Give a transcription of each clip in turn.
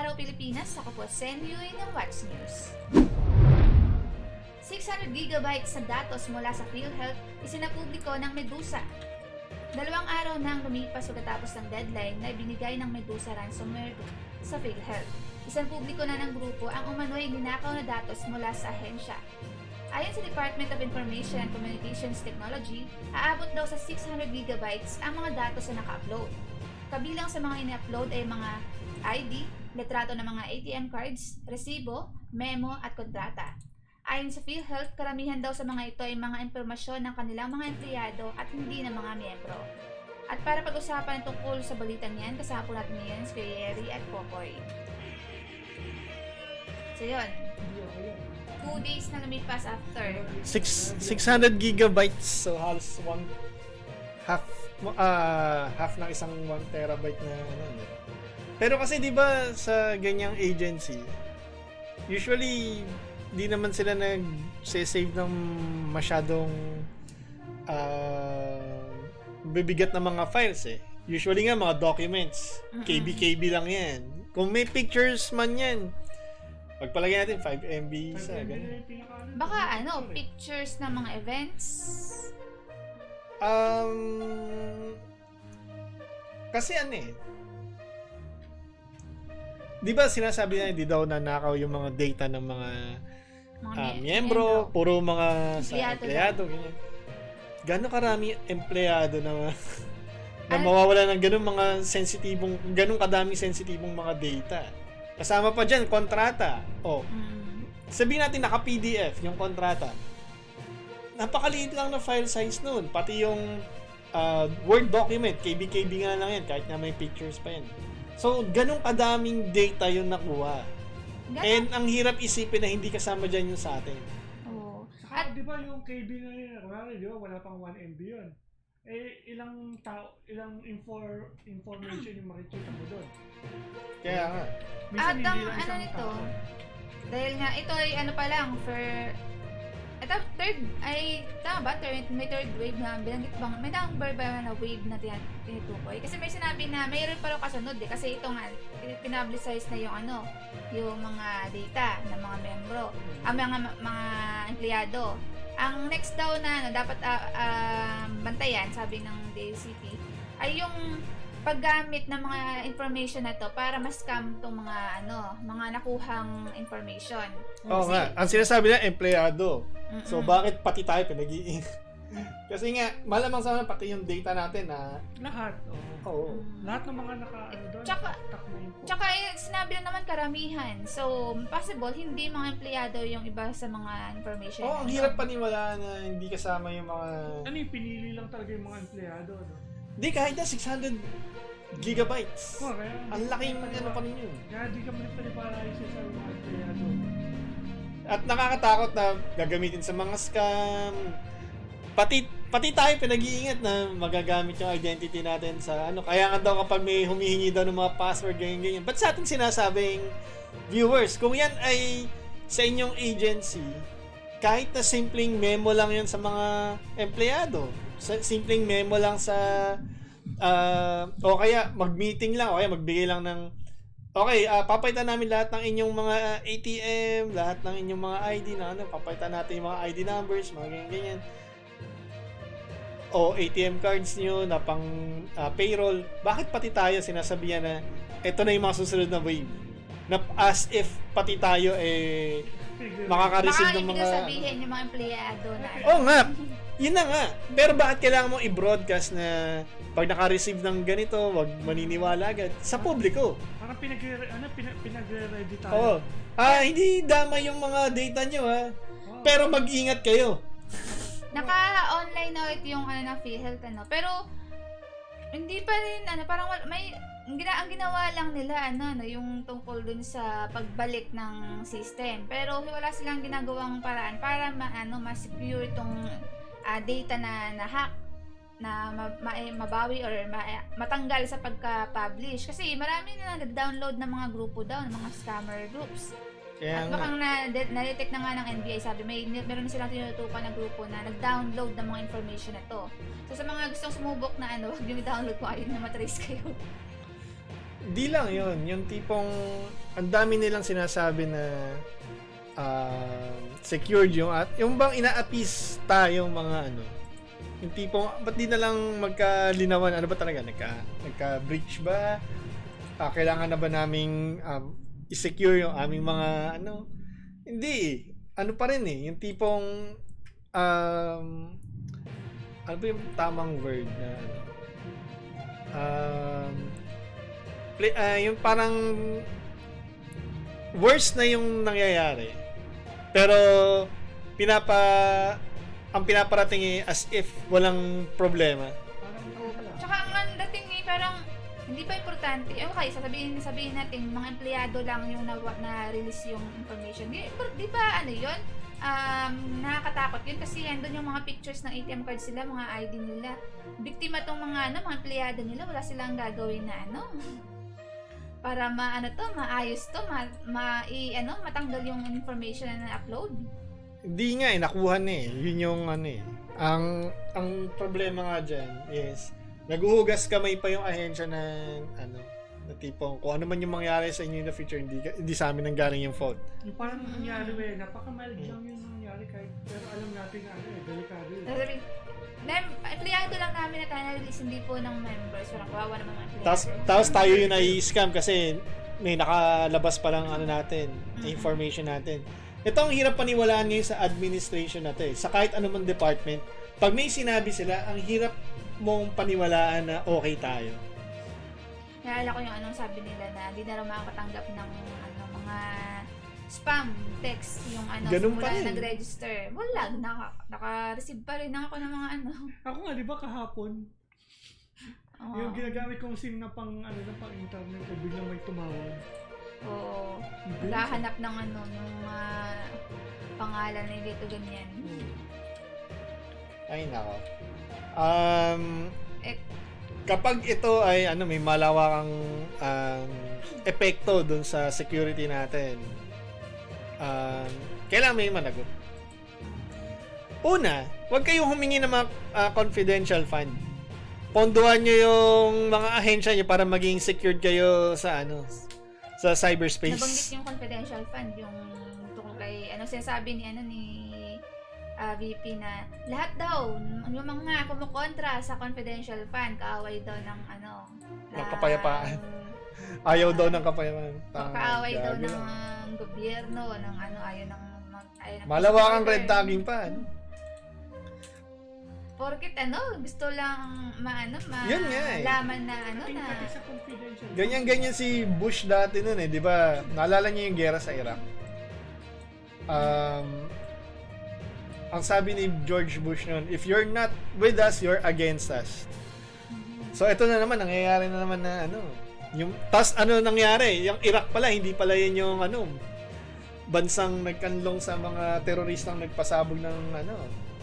araw Pilipinas, ako po Senyoy ng Watch News. 600 gigabytes sa datos mula sa PhilHealth isinapubliko ng Medusa. 2 araw na ang lumipas pagkatapos ng deadline na ibinigay ng Medusa ransomware sa PhilHealth. Isinpubliko na ng grupo ang umano'y ninakaw na datos mula sa ahensya. Ayon sa Department of Information and Communications Technology, aabot daw sa 600 gigabytes ang mga datos na naka-upload. Kabilang sa mga ini-upload ay mga ID, litrato ng mga ATM cards, resibo, memo at kontrata. Ayon sa PhilHealth, karamihan daw sa mga ito ay mga impormasyon ng kanilang mga empleyado at hindi ng mga miyembro. At para pag-usapan tungkol sa balitang yan, kasama po natin ngayon si Yeri at Popoy. So yun, 2 days na lumipas after. 600 gigabytes, so halos half ng isang 1 terabyte na ano. Pero kasi 'di ba sa ganyang agency, usually di naman sila nag-save ng masyadong bibigat na mga files eh. Usually nga mga documents, KB lang 'yan. Kung may pictures man 'yan, pagpalagay natin 5 MB sa ganun. Baka pictures ng mga events. Kasi di ba sinasabi na hindi daw nanakaw yung mga data ng mga miyembro, puro mga empleyado, ganyan. Gano'ng karami empleyado na mawawala ng gano'ng kadaming sensitibong mga data. Kasama pa dyan, kontrata. Sabihin natin naka-PDF yung kontrata. Napakaliit lang na file size nun. Pati yung Word document, KB nga lang yan, kahit na may pictures pa yan. So, ganun kadaming data yung nakuha. And ang hirap isipin na hindi kasama dyan yung sa atin. Oo. Saka, di ba yung KB na yun, di ba, wala pang 1 MB yun. Ilang information yung makikita mo doon. Kaya nga. At ang nito, dahil nga ito ay pa lang for may third wave na binanggit bang may number ba na wave na tinutukoy? Kasi may sinabi na mayroon pa raw kasunod kasi ito nga pinablicize na yung mga data ng mga membro, ang mga empleyado. Ang next daw na dapat bantayan, sabi ng DCT, ay yung paggamit ng mga information na to para ma-scam tong mga nakuhang information. Oo nga, ang sinasabi na empleyado. So bakit pati tayo pinag-iing? Kasi nga, malamang sana pati yung data natin na lahat. Oo. Lahat ng mga doon. Tsaka sinabi lang naman karamihan. So, possible hindi mga empleyado yung iba sa mga information. Ang hirap paniwalaan na hindi kasama yung mga pinili lang talaga yung mga empleyado, no? Di, kahit na 600 gigabytes. Ang laking pa rin yun. Kaya di ka manipala isa sa mga empleyado. At nakakatakot na gagamitin sa mga scam. Pati tayo pinag-iingat na magagamit yung identity natin sa Kaya nga daw kapag may humihingi daw ng mga password, ganyan. Ba't sa ating sinasabing viewers, kung yan ay sa inyong agency, kahit na simpleng memo lang yan sa mga empleyado, simpleng memo lang sa o kaya mag-meeting lang, o kaya magbigay lang ng papalitan namin lahat ng inyong mga ATM, lahat ng inyong mga ID na papalitan natin yung mga ID numbers, mga ganyan. O ATM cards nyo na pang payroll. Bakit pati tayo sinasabihan na ito na yung mga susunod na wave? Na as if pati tayo makaka-receive ng mga... Baka sabihin yung mga empleyado na... Oo nga! Yun na nga. Pero bakit kailangan mo i-broadcast na pag naka-receive ng ganito, wag maniniwala agad sa publiko? Parang pinagre-ready tayo. Oo. Hindi damay yung mga data nyo Pero mag-ingat kayo. Naka-online na ulit yung ng PhilHealth pero hindi pa rin parang may ang ginawa lang nila yung tungkol dun sa pagbalik ng system. Pero wala silang ginagawang paraan para ma-secure itong data na hack na mabawi or matanggal sa pagka-publish. Kasi marami na nag-download ng mga grupo daw, ng mga scammer groups. At baka na-detect na nga ng NBI, sabi meron na silang tinutukan na grupo na nag-download ng mga information na to. So sa mga gustong sumubok na huwag yung i-download kung ayun na matrace kayo. Di lang yun, yung tipong ang dami nilang sinasabi na secured yung bang ina-appease tayong mga ano, yung tipong, ba't di na lang magkalinawan, ano ba talaga, nagka-breach ba? Kailangan na ba naming i-secure yung aming mga ano? Hindi, ano pa rin eh, yung tipong, ano ba yung tamang word na ano? Yung parang worse na yung nangyayari. Pero ang pinaparating eh, as if walang problema. Parang wala. Tsaka ang dating eh, parang hindi pa importante. Okay, sabihin natin, mga empleyado lang yung na-release yung information. Di ba ano yun? Nakakatakot yun kasi andun yung mga pictures ng ATM cards sila, mga ID nila. Biktima tong mga mga empleyado nila, wala silang gagawin na para maayos to, matanggal yung information na na-upload. Hindi nga nakuha na eh. Yun yung ano eh. Ang problema nga dyan is naguhugas kamay pa yung ahensya na na tipong kung ano man yung mangyari sa inyo in the future, hindi sa amin nanggaling yung fault. Yung parang nangyari napaka-mild lang yung nangyari kahit, pero alam natin na delikado yun. Empleyado lang namin na tayo na-release, hindi po ng members. Parang kawawa naman mga empleyado. Tapos tayo yung nai-scam kasi may nakalabas pa lang natin, information natin. Ito ang hirap paniwalaan ngayon sa administration natin. Sa kahit anumang department, pag may sinabi sila, ang hirap mong paniwalaan na okay tayo. Naalala ko yung anong sabi nila na hindi na raw makakatanggap ng mga spam text yung Ganun pa simula rin. nag-register. Wala, naka-receive pa rin ako ng mga Ako nga, di ba kahapon, Oo. yung ginagamit kong SIM na pang internet, biglang may tumawag. Oo. Naghahanap ng ng pangalan na dito ganyan. Ay, nako. Eh, Kapag ito ay may malawakang epekto dun sa security natin, kailangan may managot. Una, huwag kayong humingi ng mga confidential fund. Ponduhan nyo yung mga ahensya nyo para maging secured kayo sa sa cyberspace. nabanggit yung confidential fund, yung tungkol kay, sinasabi ni VP na lahat daw, yung mga kumukontra sa confidential fund, kaaway daw ng Ng kapayapaan. Ayaw daw ng kapayapaan. Kaaway daw Grabe ng lang. gobyerno, ayaw ng Malawakang red tagging pa. Porkit gusto lang Yun nga eh. malaman na Pati sa confidential. Ganyan si Bush dati nun eh, di ba? Naalala niyo yung gera sa Iraq? Ang sabi ni George Bush nun, if you're not with us, you're against us. So ito na naman, nangyayari na naman na yung tas nangyari, yung Iraq pala, hindi pala yun yung bansang nagkanlong sa mga teroristang nagpasabog ng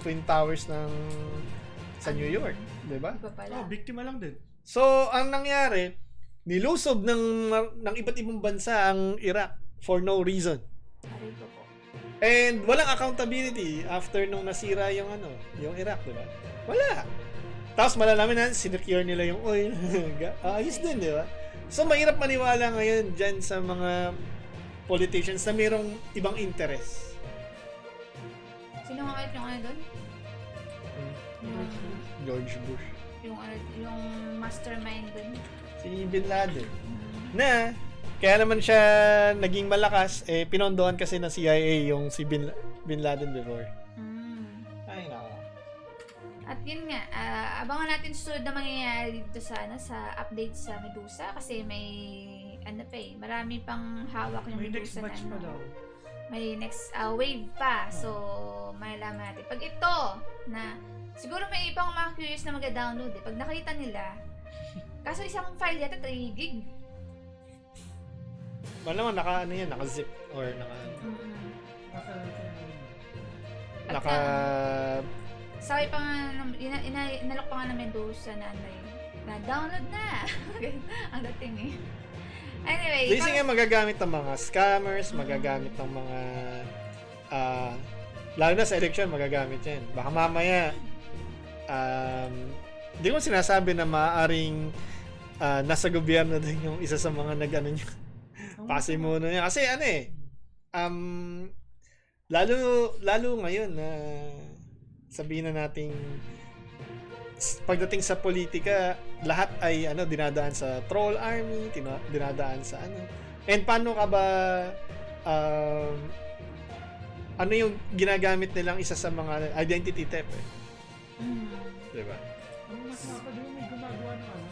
Twin Towers sa New York, 'di ba? Iba pala. Biktima lang din. So ang nangyari, nilusob ng iba't ibang bansa ang Iraq for no reason. Aray ko po. And walang accountability after nung nasira yung yung Iraq, 'di ba? Wala. Tapos malalaman na sinecure nila yung oil. Ayos din, 'di ba? So mahirap maniwala ngayon diyan sa mga politicians na mayroong ibang interest. Sino nga ulit yung doon? George Bush. Yung mastermind doon. Si Bin Laden. Na kaya naman siya naging malakas, pinondohan kasi ng CIA yung si Bin Laden before. Ay, nako. At yun nga, abangan natin susunod na mangyayari dito sa update sa Medusa kasi may marami pang hawak yung May next Medusa batch pa daw. may next wave pa. So, malalaman natin. Pag ito, na siguro may ibang mga curious na mag-download eh. Pag nakita nila, kaso isang file yata 3 gig. Wala naman, naka-zip or naka Sabi pa nga, inalok pa nga ng Medusa na na-download na. Ang dating eh. Anyway. Kasi nga magagamit ng mga scammers, magagamit ng mga lalo na sa election, magagamit yan. Baka mamaya hindi ko sinasabi na maaaring nasa gobyerno din yung isa sa mga nag-ano nyo. Pasimuno niya. Kasi ano eh, lalo ngayon na sabihin na nating pagdating sa politika, lahat ay dinadaan sa troll army, dinadaan sa And paano ka ba ano yung ginagamit nilang isa sa mga identity theft eh? Diba? Ang mas napadali may gumagawa ng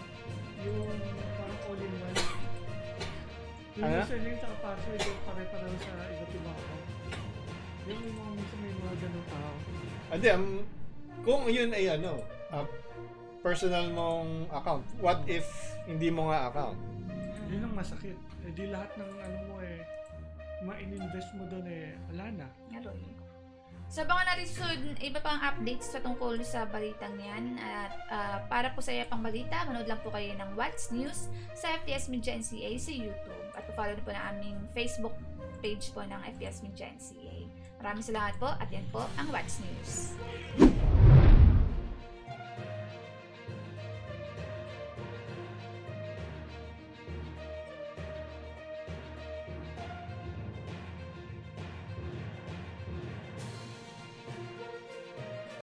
yung parang all-in-one. Yung username tsaka password yung pare-pareho sa iba't ibang account. Yung mga minsan may mga ganun tao. Hindi, kung yun ay personal mong account, what if hindi mo nga account? Yun ang masakit. Eh di lahat ng mo ma-ininvest mo doon wala na. Sa mga narisunod, iba pang updates sa tungkol sa balitang yan. At para po sa iya pang balita, manood lang po kayo ng What's News sa FTS Media NCA sa YouTube. At follow na po na aming Facebook page po ng FTS Media NCA. Maraming salamat po at yan po ang What's News.